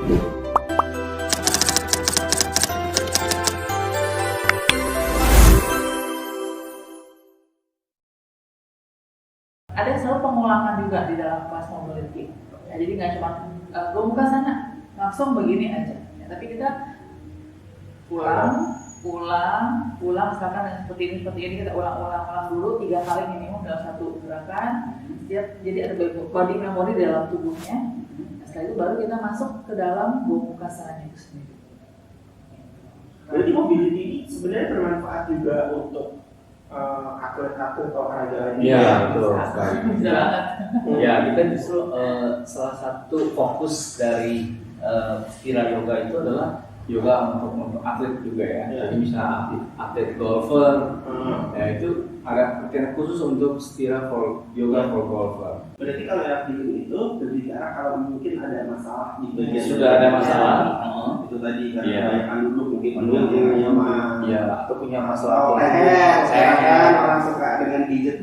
Ada selalu pengulangan juga di dalam kelas mobility. Nah, jadi nggak cuma gue buka sana langsung begini aja. Ya, tapi kita pulang, misalkan yang seperti ini kita ulang dulu 3 kali minimum dalam satu gerakan. Jadi ada body memory di dalam tubuhnya. Nah, setelah itu baru kita masuk ke dalam gomuka sana itu sendiri. Berarti mobility ini sebenarnya bermanfaat juga untuk atlet-atlet olahraga lain. Iya, betul. Ya, kita justru salah satu fokus dari Stira Yoga itu adalah yoga untuk atlet juga ya. Jadi misalnya atlet golfer, ya itu ada latihan khusus untuk Stira for yoga for golfer. Berarti kalau yang itu berbicara kalau mungkin ada masalah di bagian sudah ada masalah, itu tadi kan kebanyakan dulu mungkin ya atau punya masalah kan orang suka dengan gadget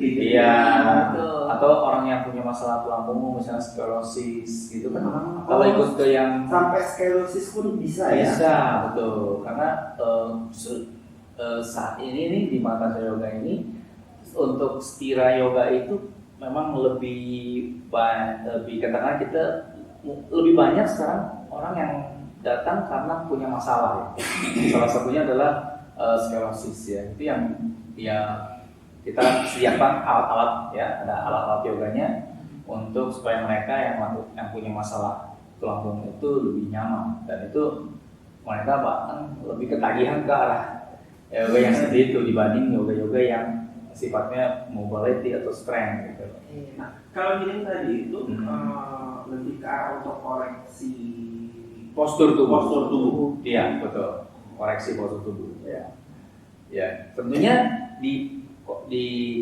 atau orang yang punya masalah tulang punggung misalnya sklerosis gitu kan. Kalau ikut ke yang sampai sklerosis pun bisa betul, karena saat ini nih di Mata Yoga ini untuk Stira Yoga itu memang lebih katakan kita lebih banyak sekarang orang yang datang karena punya masalah ya. Salah satunya adalah sklerosis ya. Itu yang kita sediakan alat-alat ya, ada alat-alat yoganya untuk supaya mereka yang punya masalah tulang punggung itu lebih nyaman, dan itu mereka bahkan lebih ketagihan ke arah yoga yang seperti itu dibanding yoga-yoga yang sifatnya mobility atau strength gitu. Nah, kalau gini tadi itu lebih ke arah untuk koreksi postur tubuh. Iya, betul. Koreksi postur tubuh. Ya, tentunya di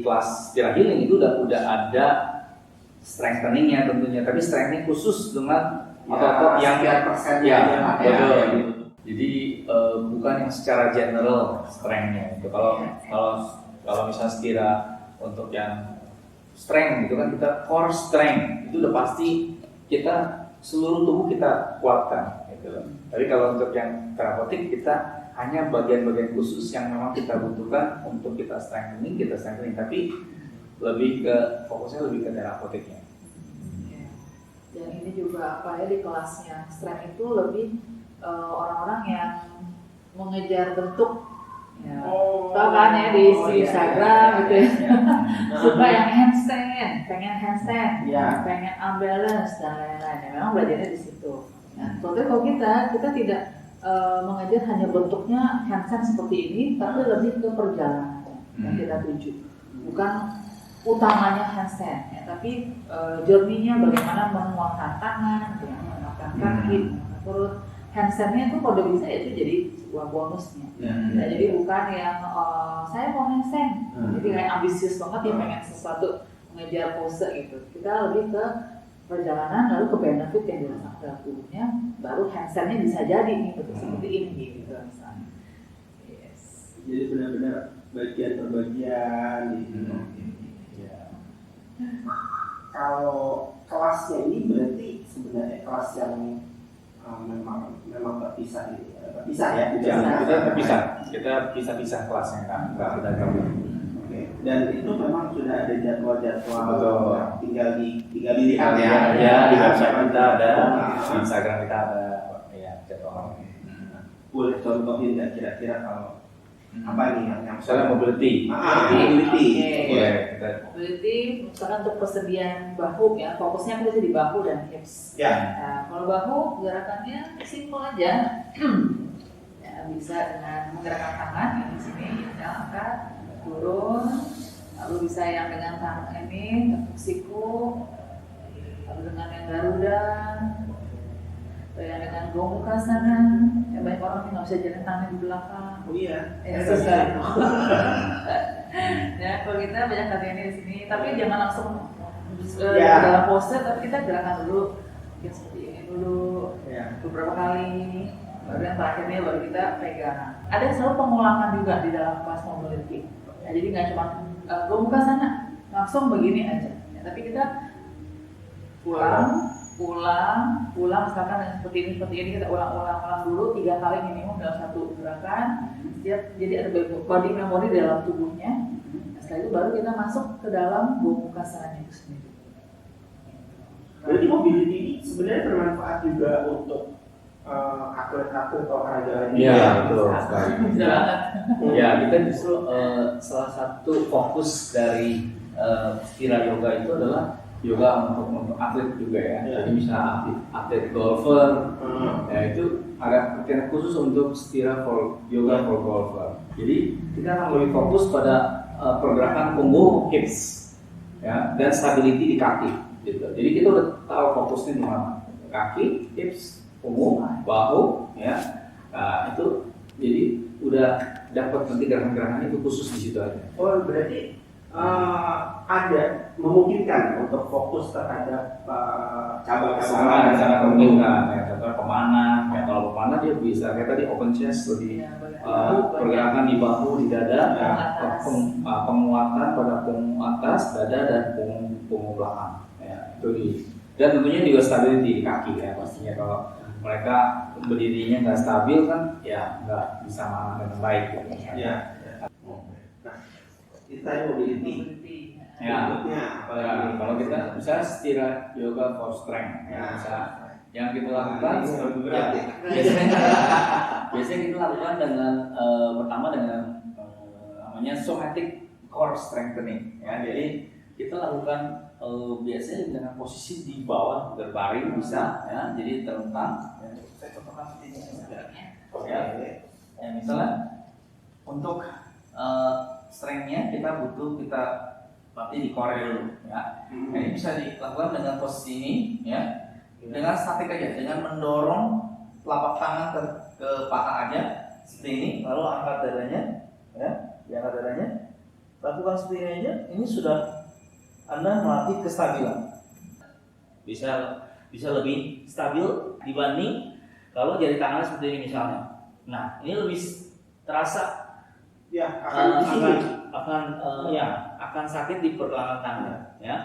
kelas Stira Healing itu udah ada strengtheningnya tentunya, tapi strengthening khusus dengan otot yang betul. Jadi bukan yang secara general strength-nya itu. Kalau misalnya Stira untuk yang strength gitu kan, kita core strength itu udah pasti kita seluruh tubuh kita kuatkan gitu. Tapi kalau untuk yang terapeutik kita hanya bagian-bagian khusus yang memang kita butuhkan untuk kita strengthening, tapi lebih ke fokusnya lebih ke terapeutiknya. Dan ini juga di kelasnya strength itu lebih orang-orang yang mengejar bentuk. Ya. Tahu kan ya di Instagram gitu ya. Suka yang handstand, pengen unbalance dan lain-lain. Ya, memang belajarnya di situ. Nah, contohnya kalau kita tidak mengejar hanya bentuknya handstand seperti ini, tapi lebih ke perjalanan yang kita tuju. Bukan utamanya handstand, ya, tapi journey-nya bagaimana menguatkan tangan, menguatkan kaki, perut. Handstand-nya itu kalau bisa itu jadi sebuah bonusnya. Nah, jadi bukan yang saya mau handstand, jadi kayak ambisius banget ya pengen sesuatu mengejar pose gitu. Kita lebih ke perjalanan lalu ke benefit yang dirasakan dalam tubuhnya, baru handstand-nya bisa jadi nih betul seperti ini gitu misalnya. Yes. Jadi benar-benar bagian per bagian gitu. Kalau kelasnya ini berarti sebenarnya kelas yang memang terpisah ya. Kita pisah kelasnya kan, nggak kita gabung. Dan itu memang sudah ada jadwal. Tinggal dilihat ya. Di website kita ada, di Instagram kita ada jadwal. Boleh contohin nggak kira-kira kalau apa nih yang misalnya mobility. Mobility misalkan untuk persediaan bahu ya, fokusnya kita di bahu dan hips. Nah, kalau bahu gerakannya simpel aja. Ya, bisa dengan menggerakkan tangan di sini, angkat, turun, lalu bisa yang dengan tangan ini tepuk siku, lalu dengan yang Garuda, atau yang dengan gomuka sana. Ya, banyak orang yang nggak bisa jalan tangan di belakang. Susah. Ya, kalau kita banyak latihannya di sini, tapi jangan langsung dalam pose, tapi kita gerakan dulu, yang seperti ini dulu, beberapa kali. Baru yang terakhirnya baru kita pegang. Ada selalu pengulangan juga di dalam kelas mobility. Nah, jadi nggak cuma gue buka sana langsung begini aja. Ya, tapi kita pulang, ulang misalkan yang seperti ini kita ulang dulu 3 kali minimum dalam satu gerakan. Jadi ada body memory dalam tubuhnya. Nah, setelah itu baru kita masuk ke dalam gomuka sarana itu sendiri. Berarti mobility ini sebenarnya bermanfaat juga untuk atlet-atlet olahraga lainnya. Iya, betul sekali. Bisa banget. Ya, kita justru salah satu fokus dari Stira Yoga itu adalah yoga untuk atlet juga ya. Ya. Jadi misalnya atlet golfer, ya itu ada latihan khusus untuk Stira for yoga for golfer. Jadi kita akan lebih fokus pada pergerakan punggung, hips, ya, dan stability di kaki. Gitu. Jadi kita udah tahu fokusnya di mana, kaki, hips, punggung, bahu, ya. Nah, itu jadi udah dapat nanti gerakan-gerakan itu khusus di situ aja. Oh, berarti ada memungkinkan untuk fokus terhadap cabang-cabang Sangat memungkinkan. Ya, contohnya pemanah, ya kalau pemanah dia bisa kayak tadi open chest lebih pergerakan di bahu, di dada, ya, penguatan pada punggung atas, dada dan punggung belakang. Ya, itu di. Dan tentunya juga stability di kaki ya pastinya kalau mereka berdirinya nggak stabil kan ya nggak bisa mana dengan baik gitu. Ya. Nah, kita mobility. Ya. Berikutnya, Ya, kalau kita bisa Stira Yoga for Strength ya, bisa yang kita lakukan biasanya kita lakukan dengan pertama dengan namanya somatic core strengthening ya. Jadi kita lakukan biasanya dengan posisi di bawah berbaring bisa ya, jadi terlentang ya, saya contohkan seperti ini ya. Ya, misalnya untuk strength-nya kita latih di core dulu ya. Nah, ini bisa dilakukan dengan posisi ini ya, dengan statik aja, dengan mendorong telapak tangan ke paha aja seperti ini, lalu angkat dadanya ya, diangkat dadanya, lakukan seperti ini aja. Ini sudah Anda melatih kestabilan. Bisa lebih stabil dibanding kalau jari tangan seperti ini misalnya. Nah, ini lebih terasa ya akan sakit di pergelangan tangan ya.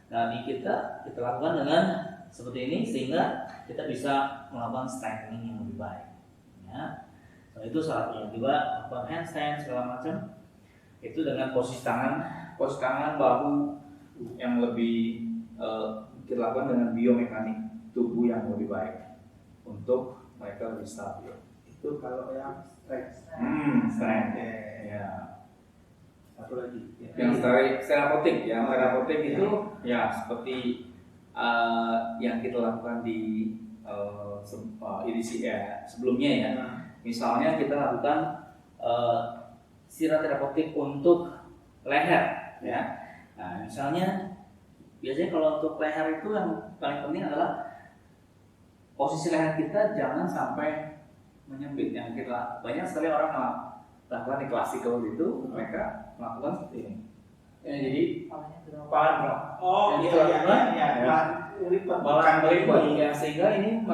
Nah, kita lakukan dengan seperti ini sehingga kita bisa melakukan strengthening yang lebih baik ya. Nah, itu salah satunya juga lakukan handstand segala macam itu dengan posisi tangan bahu yang lebih kita lakukan dengan biomekanik tubuh yang lebih baik untuk mereka lebih stabil. Itu kalau yang strength. Strength. Ya. Satu lagi. Yang terapotik, itu ya seperti yang kita lakukan di edisi sebelumnya ya. Misalnya kita lakukan istirahat terapotik untuk leher ya. Nah, misalnya biasanya kalau untuk leher itu yang paling penting adalah posisi leher kita jangan sampai menyempit. Yang kita banyak sekali orang melakukan di klasikal itu mereka melakukan seperti ini. Ya, jadi kepala drop. Oh, melipat ya, sehingga ini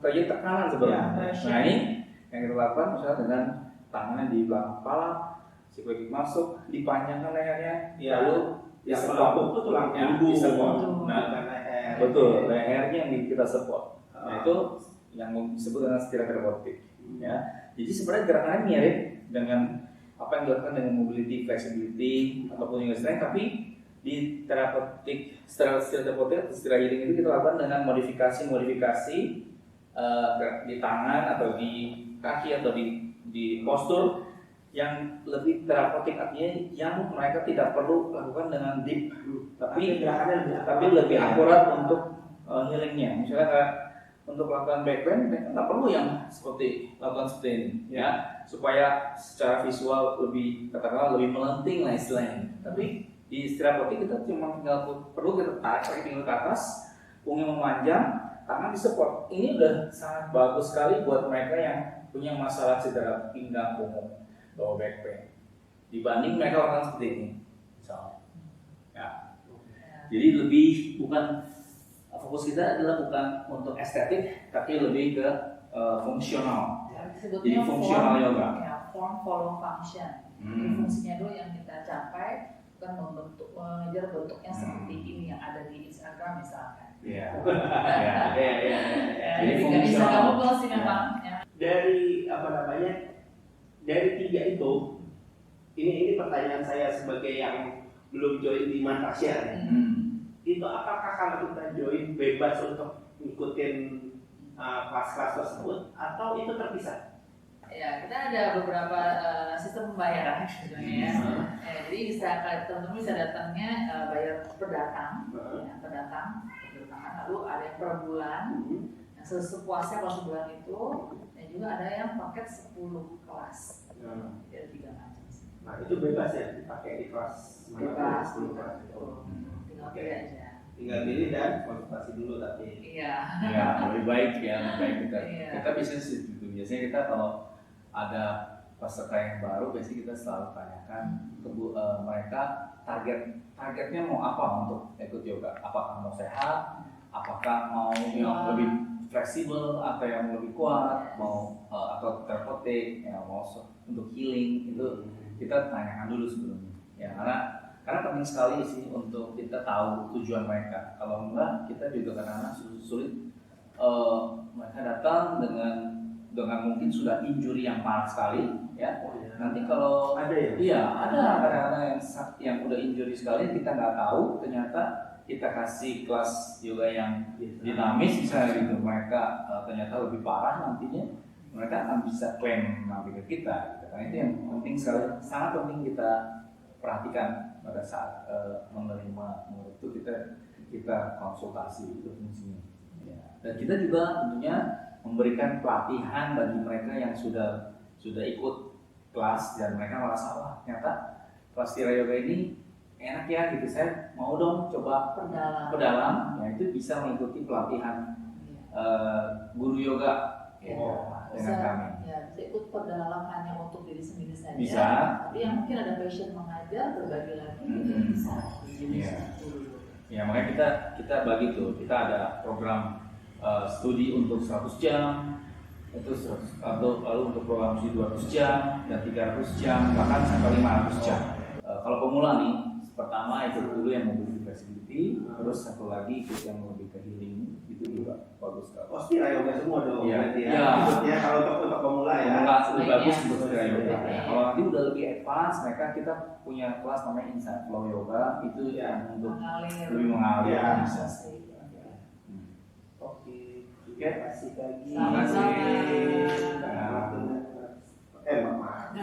terjadi tekanan sebenarnya. Nah, ini yang kita lakukan misalnya dengan tangannya di belakang kepala, psikologik masuk, dipanjangkan lehernya, lalu tulang punggung tulang punggung. Nah, betul, lehernya yang kita support. Nah, itu yang disebut dengan istirahat terapotik. Ya, jadi sebenarnya gerakannya mirip dengan apa yang dilakukan dengan mobility, flexibility ataupun juga strength, tapi di terapeutik, istirahat terapotik atau istirahat healing itu kita lakukan dengan modifikasi di tangan atau di kaki atau di postur yang lebih terapeutik, artinya yang mereka tidak perlu lakukan dengan deep, tapi lebih akurat untuk healingnya. Misalnya untuk melakukan backbend, nggak perlu yang lakukan seperti ini, ya, supaya secara visual lebih katakanlah lebih melenting lah istilahnya. Tapi di terapotik kita cuma perlu kita tarik kaki pinggul ke atas, punggung memanjang, tangan disupport. Ini udah sangat bagus sekali buat mereka yang punya masalah cedera pinggang, punggung, lower back pain. Dibanding mereka lakukan seperti ini, misalnya. Ya. Jadi lebih fokus kita adalah bukan untuk estetik, tapi lebih ke fungsional. Jadi fungsional yoga. Ya, form follow function. Jadi fungsinya dulu yang kita capai, bukan mengejar bentuknya seperti ini yang ada di Instagram misalkan. Iya. Iya. Jadi Jadi nggak bisa fungsional. kamu sih memang. Ya. Dari apa namanya? Dari 3 itu, ini pertanyaan saya sebagai yang belum join di Mantasya. Itu apakah kalau kita join bebas untuk ngikutin kelas-kelas tersebut atau itu terpisah? Ya, kita ada beberapa sistem pembayaran sebenarnya ya. Jadi bisa teman-teman bisa datangnya bayar per datang, per datang, lalu ada yang per bulan, yang sepuasnya kalau sebulan itu, dan juga ada yang paket 10 kelas, ya 3 macam. Nah itu bebas ya dipakai di kelas Bebas, kelas itu. tinggal pilih aja. Tinggal pilih dan konsultasi dulu tapi. Iya. Ya, lebih baik kita. Iya. Kita bisa sih itu. Biasanya kita kalau ada peserta yang baru, biasanya kita selalu tanyakan ke mereka targetnya mau apa untuk ikut yoga. Apakah mau sehat? Apakah mau yang lebih fleksibel atau yang lebih kuat? Mau atau terapeutik? Ya, mau untuk healing itu kita tanyakan dulu sebelumnya. Ya, karena penting sekali sih untuk kita tahu tujuan mereka. Kalau enggak, kita juga kadang-kadang sulit. Mereka datang dengan mungkin sudah injury yang parah sekali, ya. Nanti kalau ada ya? Iya, ada kadang-kadang yang udah injury sekali kita nggak tahu, ternyata kita kasih kelas yoga yang dinamis misalnya gitu, mereka ternyata lebih parah nantinya, mereka akan bisa klaim nanti ke kita. Gitu. Karena itu yang penting sekali, sangat penting kita perhatikan pada saat menerima murid itu kita konsultasi itu fungsinya. Ya. Dan kita juga tentunya memberikan pelatihan bagi mereka yang sudah ikut kelas dan mereka merasa wah ternyata kelas Tira Yoga ini enak ya gitu, saya mau dong coba perdalam, ya itu bisa mengikuti pelatihan guru yoga dengan kami. Ya, bisa ikut perdalam hanya untuk diri sendiri saja. Bisa. Tapi yang mungkin ada passion mengajar berbagi lagi itu bisa. Iya. Ya makanya kita bagi tuh, kita ada program studi untuk 100 jam, itu lalu untuk program studi 200 jam dan 300 jam, bahkan sampai 500 jam. Kalau pemula nih, pertama itu dulu yang mobility flexibility, terus satu lagi ikut yang lebih ke healing, itu juga bagus sekali. Oh, Tira Yoga semua dong. Iya. Berarti ya. Iya. Ikutnya kalau untuk pemula ya. Pemula lebih bagus untuk Tira Iya. Yoga. Kalau nanti udah lebih advance, kita punya kelas namanya Inside Flow Yoga, itu yang untuk lebih mengalir. Iya. Bisa. Oke. Terima kasih lagi. Terima kasih. Maaf.